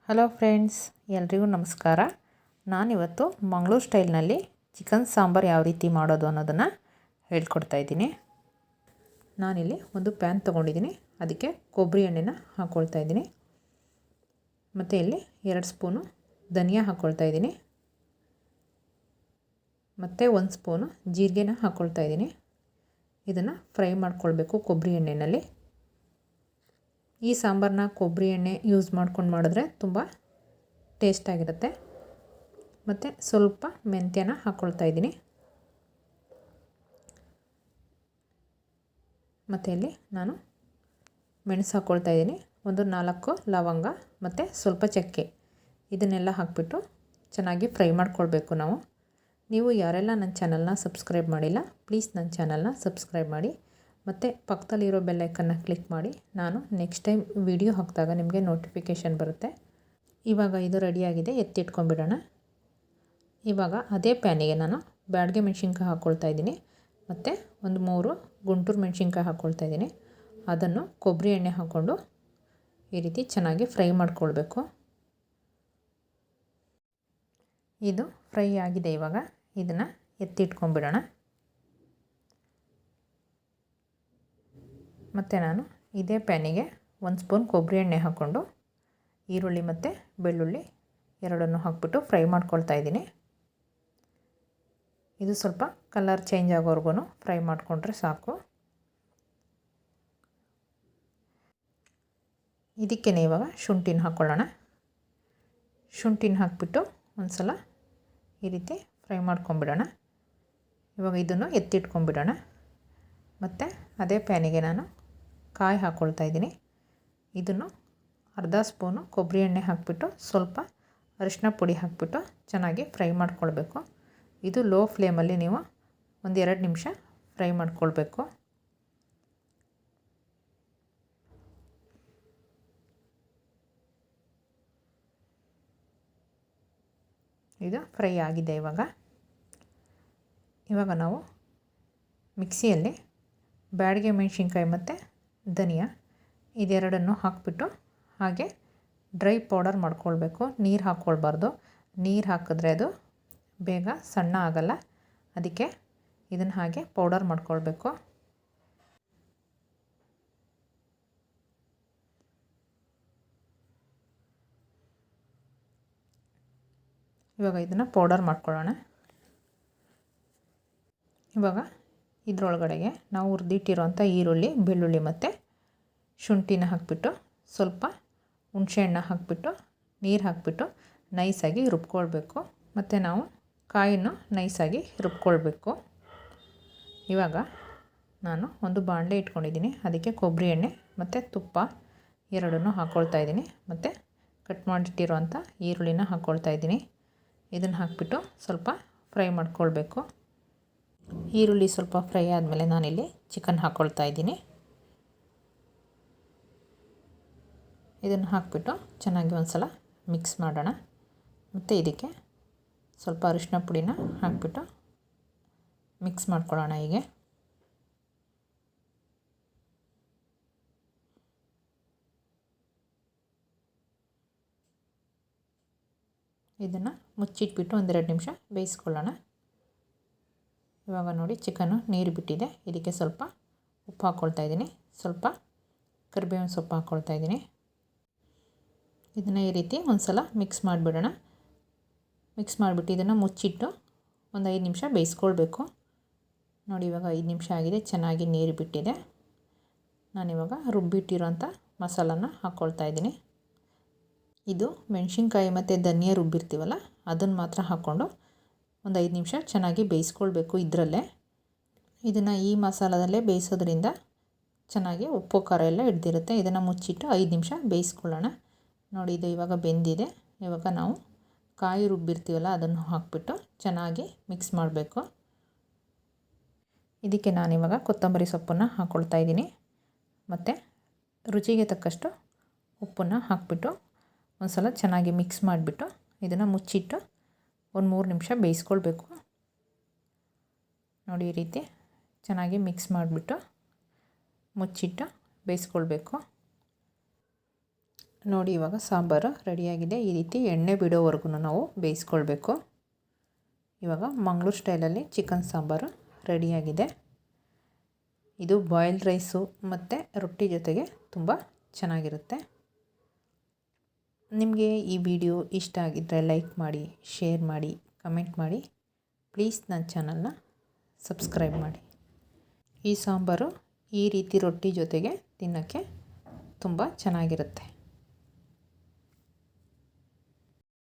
Hello friends, ಎಲ್ರಿಗೂ ನಮಸ್ಕಾರ. ನಾನಿವತ್ತು ಮಂಗಳೂರು ಸ್ಟೈಲ್ನಲ್ಲಿ ಚಿಕನ್ ಸಾಂಬಾರು ಯಾವ ರೀತಿ ಮಾಡೋದು ಅನ್ನೋದನ್ನು ಹೇಳ್ಕೊಡ್ತಾ ಇದ್ದೀನಿ. ನಾನಿಲ್ಲಿ ಒಂದು ಪ್ಯಾನ್ ತೊಗೊಂಡಿದ್ದೀನಿ. ಅದಕ್ಕೆ ಕೊಬ್ಬರಿ ಎಣ್ಣೆನ ಹಾಕ್ಕೊಳ್ತಾ ಇದ್ದೀನಿ. ಮತ್ತು ಇಲ್ಲಿ 2 ಸ್ಪೂನು ಧನಿಯಾ ಹಾಕ್ಕೊಳ್ತಾ ಇದ್ದೀನಿ. ಮತ್ತು 1 ಸ್ಪೂನು ಜೀರಿಗೆನ ಹಾಕ್ಕೊಳ್ತಾ ಇದ್ದೀನಿ. ಇದನ್ನು ಫ್ರೈ ಮಾಡ್ಕೊಳ್ಬೇಕು ಕೊಬ್ಬರಿ ಎಣ್ಣೆಯಲ್ಲಿ. ಈ ಸಾಂಬಾರನ್ನ ಕೊಬ್ಬರಿ ಎಣ್ಣೆ ಯೂಸ್ ಮಾಡ್ಕೊಂಡು ಮಾಡಿದ್ರೆ ತುಂಬ ಟೇಸ್ಟಾಗಿರುತ್ತೆ. ಮತ್ತು ಸ್ವಲ್ಪ ಮೆಂತ್ಯನ ಹಾಕ್ಕೊಳ್ತಾ ಇದ್ದೀನಿ. ಮತ್ತು ಇಲ್ಲಿ ನಾನು ಮೆಣಸು ಹಾಕ್ಕೊಳ್ತಾ ಇದ್ದೀನಿ. ಒಂದು 4 ಲವಂಗ ಮತ್ತು ಸ್ವಲ್ಪ ಚಕ್ಕೆ, ಇದನ್ನೆಲ್ಲ ಹಾಕಿಬಿಟ್ಟು ಚೆನ್ನಾಗಿ ಫ್ರೈ ಮಾಡ್ಕೊಳ್ಬೇಕು ನಾವು. ನೀವು ಯಾರೆಲ್ಲ ನನ್ನ ಚಾನಲ್ನ ಸಬ್ಸ್ಕ್ರೈಬ್ ಮಾಡಿಲ್ಲ, ಪ್ಲೀಸ್ ನನ್ನ ಚಾನಲ್ನ ಸಬ್ಸ್ಕ್ರೈಬ್ ಮಾಡಿ. ಮತ್ತು ಪಕ್ಕದಲ್ಲಿರೋ ಬೆಲ್ಲೈಕನ್ನ ಕ್ಲಿಕ್ ಮಾಡಿ. ನಾನು ನೆಕ್ಸ್ಟ್ ಟೈಮ್ ವಿಡಿಯೋ ಹಾಕಿದಾಗ ನಿಮಗೆ ನೋಟಿಫಿಕೇಷನ್ ಬರುತ್ತೆ. ಇವಾಗ ಇದು ರೆಡಿಯಾಗಿದೆ, ಎತ್ತಿಟ್ಕೊಂಡ್ಬಿಡೋಣ. ಇವಾಗ ಅದೇ ಪ್ಯಾನಿಗೆ ನಾನು ಬ್ಯಾಡಗೆ ಮೆಣಸಿನ್ಕಾಯಿ ಹಾಕ್ಕೊಳ್ತಾ ಇದ್ದೀನಿ. ಮತ್ತು ಒಂದು 3 ಗುಂಟೂರು ಮೆಣಸಿನ್ಕಾಯಿ ಹಾಕ್ಕೊಳ್ತಾ ಇದ್ದೀನಿ. ಅದನ್ನು ಕೊಬ್ಬರಿ ಎಣ್ಣೆ ಹಾಕ್ಕೊಂಡು ಈ ರೀತಿ ಚೆನ್ನಾಗಿ ಫ್ರೈ ಮಾಡ್ಕೊಳ್ಬೇಕು. ಇದು ಫ್ರೈ ಆಗಿದೆ. ಇವಾಗ ಇದನ್ನು ಎತ್ತಿಟ್ಕೊಂಡ್ಬಿಡೋಣ. ಮತ್ತು ನಾನು ಇದೇ ಪ್ಯಾನಿಗೆ 1 ಸ್ಪೂನ್ ಕೊಬ್ಬರಿ ಎಣ್ಣೆ ಹಾಕ್ಕೊಂಡು ಈರುಳ್ಳಿ ಮತ್ತು ಬೆಳ್ಳುಳ್ಳಿ ಎರಡನ್ನೂ ಹಾಕ್ಬಿಟ್ಟು ಫ್ರೈ ಮಾಡ್ಕೊಳ್ತಾ ಇದ್ದೀನಿ. ಇದು ಸ್ವಲ್ಪ ಕಲರ್ ಚೇಂಜ್ ಆಗೋವರೆಗೂ ಫ್ರೈ ಮಾಡಿಕೊಂಡ್ರೆ ಸಾಕು. ಇದಕ್ಕೆ ಇವಾಗ ಶುಂಠಿನ ಹಾಕ್ಕೊಳ್ಳೋಣ. ಶುಂಠಿನ ಹಾಕ್ಬಿಟ್ಟು ಒಂದು ಸಲ ಈ ರೀತಿ ಫ್ರೈ ಮಾಡ್ಕೊಂಬಿಡೋಣ. ಇವಾಗ ಇದನ್ನು ಎತ್ತಿಟ್ಕೊಂಡ್ಬಿಡೋಣ. ಮತ್ತು ಅದೇ ಪ್ಯಾನಿಗೆ ನಾನು ಕಾಯಿ ಹಾಕ್ಕೊಳ್ತಾ ಇದ್ದೀನಿ. ಇದನ್ನು ಅರ್ಧ ಸ್ಪೂನು ಕೊಬ್ಬರಿ ಎಣ್ಣೆ ಹಾಕಿಬಿಟ್ಟು ಸ್ವಲ್ಪ ಅರಿಶಿನ ಪುಡಿ ಹಾಕಿಬಿಟ್ಟು ಚೆನ್ನಾಗಿ ಫ್ರೈ ಮಾಡ್ಕೊಳ್ಬೇಕು. ಇದು ಲೋ ಫ್ಲೇಮಲ್ಲಿ ನೀವು ಒಂದು 2 ನಿಮಿಷ ಫ್ರೈ ಮಾಡ್ಕೊಳ್ಬೇಕು. ಇದು ಫ್ರೈ ಆಗಿದೆ. ಇವಾಗ ನಾವು ಮಿಕ್ಸಿಯಲ್ಲಿ ಬ್ಯಾಡಗೆ ಮೆಣಸಿನ್ಕಾಯಿ ಮತ್ತು ಧನಿಯಾ ಇದೆರಡನ್ನು ಹಾಕಿಬಿಟ್ಟು ಹಾಗೆ ಡ್ರೈ ಪೌಡರ್ ಮಾಡ್ಕೊಳ್ಬೇಕು. ನೀರು ಹಾಕ್ಕೊಳ್ಬಾರ್ದು. ನೀರು ಹಾಕಿದ್ರೆ ಅದು ಬೇಗ ಸಣ್ಣ ಆಗಲ್ಲ. ಅದಕ್ಕೆ ಇದನ್ನು ಹಾಗೆ ಪೌಡರ್ ಮಾಡ್ಕೊಳ್ಬೇಕು. ಇವಾಗ ಇದನ್ನು ಪೌಡರ್ ಮಾಡ್ಕೊಳ್ಳೋಣ. ಇವಾಗ ಇದರೊಳಗಡೆಗೆ ನಾವು ಹುರಿದಿಟ್ಟಿರೋಂಥ ಈರುಳ್ಳಿ, ಬೆಳ್ಳುಳ್ಳಿ ಮತ್ತು ಶುಂಠಿನ ಹಾಕಿಬಿಟ್ಟು ಸ್ವಲ್ಪ ಹುಣಸೆಹಣ್ಣು ಹಾಕಿಬಿಟ್ಟು ನೀರು ಹಾಕಿಬಿಟ್ಟು ನೈಸಾಗಿ ರುಬ್ಕೊಳ್ಬೇಕು. ಮತ್ತು ನಾವು ಕಾಯಿನೂ ನೈಸಾಗಿ ರುಬ್ಕೊಳ್ಬೇಕು. ಇವಾಗ ನಾನು ಒಂದು ಬಾಣಲೆ ಇಟ್ಕೊಂಡಿದ್ದೀನಿ. ಅದಕ್ಕೆ ಕೊಬ್ಬರಿ ಎಣ್ಣೆ ಮತ್ತು ತುಪ್ಪ ಎರಡನ್ನೂ ಹಾಕ್ಕೊಳ್ತಾ ಇದ್ದೀನಿ. ಮತ್ತು ಕಟ್ ಮಾಡಿಟ್ಟಿರೋಂಥ ಈರುಳ್ಳಿನ ಹಾಕ್ಕೊಳ್ತಾ ಇದ್ದೀನಿ. ಇದನ್ನು ಹಾಕಿಬಿಟ್ಟು ಸ್ವಲ್ಪ ಫ್ರೈ ಮಾಡ್ಕೊಳ್ಬೇಕು. ಈರುಳ್ಳಿ ಸ್ವಲ್ಪ ಫ್ರೈ ಆದಮೇಲೆ ನಾನಿಲ್ಲಿ ಚಿಕನ್ ಹಾಕ್ಕೊಳ್ತಾ ಇದ್ದೀನಿ. ಇದನ್ನು ಹಾಕಿಬಿಟ್ಟು ಚೆನ್ನಾಗಿ ಒಂದು ಸಲ ಮಿಕ್ಸ್ ಮಾಡೋಣ. ಮತ್ತು ಇದಕ್ಕೆ ಸ್ವಲ್ಪ ಅರಿಶಿನ ಪುಡಿನ ಹಾಕಿಬಿಟ್ಟು ಮಿಕ್ಸ್ ಮಾಡ್ಕೊಳ್ಳೋಣ. ಹೀಗೆ ಇದನ್ನು ಮುಚ್ಚಿಟ್ಬಿಟ್ಟು 1-2 ನಿಮಿಷ ಬೇಯಿಸ್ಕೊಳ್ಳೋಣ. ಇವಾಗ ನೋಡಿ ಚಿಕನ್ನು ನೀರು ಬಿಟ್ಟಿದೆ. ಇದಕ್ಕೆ ಸ್ವಲ್ಪ ಉಪ್ಪು ಹಾಕ್ಕೊಳ್ತಾ ಇದ್ದೀನಿ. ಸ್ವಲ್ಪ ಕರಿಬೇವಿನ ಸೊಪ್ಪು ಹಾಕ್ಕೊಳ್ತಾ ಇದ್ದೀನಿ. ಇದನ್ನು ಈ ರೀತಿ ಒಂದು ಸಲ ಮಿಕ್ಸ್ ಮಾಡಿಬಿಡೋಣ. ಮಿಕ್ಸ್ ಮಾಡಿಬಿಟ್ಟು ಇದನ್ನು ಮುಚ್ಚಿಟ್ಟು ಒಂದು 5 ನಿಮಿಷ ಬೇಯಿಸ್ಕೊಳ್ಬೇಕು. ನೋಡಿ ಇವಾಗ 5 ನಿಮಿಷ ಆಗಿದೆ. ಚೆನ್ನಾಗಿ ನೀರು ಬಿಟ್ಟಿದೆ. ನಾನಿವಾಗ ರುಬ್ಬಿಟ್ಟಿರೋಂಥ ಮಸಾಲನ ಹಾಕ್ಕೊಳ್ತಾ ಇದ್ದೀನಿ. ಇದು ಮೆಣಸಿನ್ಕಾಯಿ ಮತ್ತು ಧನಿಯಾ ರುಬ್ಬಿರ್ತೀವಲ್ಲ, ಅದನ್ನು ಮಾತ್ರ ಹಾಕ್ಕೊಂಡು ಒಂದು 5 ನಿಮಿಷ ಚೆನ್ನಾಗಿ ಬೇಯಿಸ್ಕೊಳ್ಬೇಕು. ಇದರಲ್ಲೇ ಇದನ್ನು ಈ ಮಸಾಲದಲ್ಲೇ ಬೇಯಿಸೋದ್ರಿಂದ ಚೆನ್ನಾಗಿ ಉಪ್ಪು ಖಾರ ಎಲ್ಲ ಹಿಡ್ದಿರುತ್ತೆ. ಇದನ್ನು ಮುಚ್ಚಿಟ್ಟು 5 ನಿಮಿಷ ಬೇಯಿಸ್ಕೊಳ್ಳೋಣ. ನೋಡಿ ಇದು ಇವಾಗ ಬೆಂದಿದೆ. ಇವಾಗ ನಾವು ಕಾಯಿ ರುಬ್ಬಿರ್ತೀವಲ್ಲ ಅದನ್ನು ಹಾಕಿಬಿಟ್ಟು ಚೆನ್ನಾಗಿ ಮಿಕ್ಸ್ ಮಾಡಬೇಕು. ಇದಕ್ಕೆ ನಾನಿವಾಗ ಕೊತ್ತಂಬರಿ ಸೊಪ್ಪನ್ನು ಹಾಕ್ಕೊಳ್ತಾ ಇದ್ದೀನಿ. ಮತ್ತು ರುಚಿಗೆ ತಕ್ಕಷ್ಟು ಉಪ್ಪನ್ನು ಹಾಕಿಬಿಟ್ಟು ಒಂದು ಸಲ ಚೆನ್ನಾಗಿ ಮಿಕ್ಸ್ ಮಾಡಿಬಿಟ್ಟು ಇದನ್ನು ಮುಚ್ಚಿಟ್ಟು ಒಂದು 3 ನಿಮಿಷ ಬೇಯಿಸ್ಕೊಳ್ಬೇಕು. ನೋಡಿ ಈ ರೀತಿ ಚೆನ್ನಾಗಿ ಮಿಕ್ಸ್ ಮಾಡಿಬಿಟ್ಟು ಮುಚ್ಚಿಟ್ಟು ಬೇಯಿಸ್ಕೊಳ್ಬೇಕು. ನೋಡಿ ಇವಾಗ ಸಾಂಬಾರು ರೆಡಿಯಾಗಿದೆ. ಈ ರೀತಿ ಎಣ್ಣೆ ಬಿಡೋವರೆಗೂ ನಾವು ಬೇಯಿಸ್ಕೊಳ್ಬೇಕು. ಇವಾಗ ಮಂಗಳೂರು ಸ್ಟೈಲಲ್ಲಿ ಚಿಕನ್ ಸಾಂಬಾರು ರೆಡಿಯಾಗಿದೆ. ಇದು ಬಾಯ್ಲ್ಡ್ ರೈಸು ಮತ್ತು ರೊಟ್ಟಿ ಜೊತೆಗೆ ತುಂಬ ಚೆನ್ನಾಗಿರುತ್ತೆ. ನಿಮಗೆ ಈ ವಿಡಿಯೋ ಇಷ್ಟ ಆಗಿದ್ದರೆ ಲೈಕ್ ಮಾಡಿ, ಶೇರ್ ಮಾಡಿ, ಕಮೆಂಟ್ ಮಾಡಿ. ಪ್ಲೀಸ್ ನನ್ನ ಚಾನಲ್ನ ಸಬ್ಸ್ಕ್ರೈಬ್ ಮಾಡಿ. ಈ ಸಾಂಬಾರು ಈ ರೀತಿ ರೊಟ್ಟಿ ಜೊತೆಗೆ ತಿನ್ನೋಕ್ಕೆ ತುಂಬ ಚೆನ್ನಾಗಿರುತ್ತೆ.